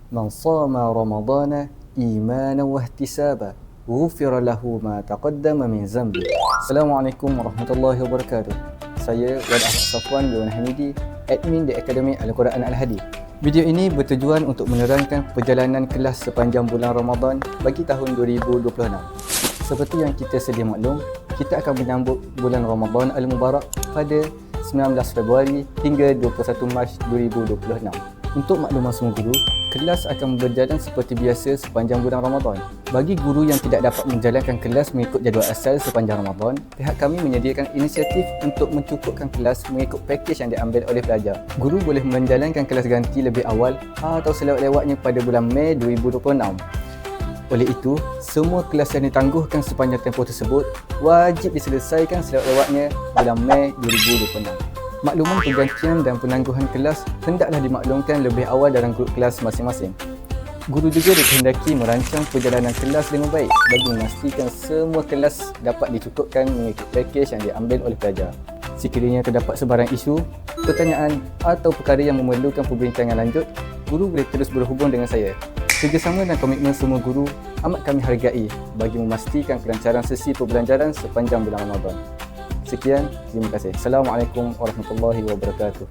Man shama Ramadana imanan wa ihtisaba ghufira lahu ma taqaddama min zambi. Assalamualaikum warahmatullahi wabarakatuh. Saya Wan Ahmad Safwan bin Hamidi, admin di Akademi Al-Quran Al-Hadi. Video ini bertujuan untuk menerangkan perjalanan kelas sepanjang bulan Ramadan bagi tahun 2026. Seperti yang kita sedia maklum, kita akan menyambut bulan Ramadan Al-Mubarak pada 19 Februari hingga 21 Mac 2026. Untuk makluman semua guru, kelas akan berjalan seperti biasa sepanjang bulan Ramadan. Bagi guru yang tidak dapat menjalankan kelas mengikut jadual asal sepanjang Ramadan, pihak kami menyediakan inisiatif untuk mencukupkan kelas mengikut pakej yang diambil oleh pelajar. Guru boleh menjalankan kelas ganti lebih awal atau selewat-lewatnya pada bulan Mei 2026. Oleh itu, semua kelas yang ditangguhkan sepanjang tempoh tersebut wajib diselesaikan selewat-lewatnya bulan Mei 2026. Makluman pergantian dan penangguhan kelas hendaklah dimaklumkan lebih awal dalam grup kelas masing-masing. Guru juga dikehendaki merancang perjalanan kelas dengan baik bagi memastikan semua kelas dapat dicukupkan mengikut pakej yang diambil oleh pelajar. Sekiranya terdapat sebarang isu, pertanyaan atau perkara yang memerlukan perbincangan lanjut, guru boleh terus berhubung dengan saya. Kerjasama dan komitmen semua guru amat kami hargai bagi memastikan kelancaran sesi pembelajaran sepanjang bulan Ramadan. Sekian, terima kasih. Assalamualaikum warahmatullahi wabarakatuh.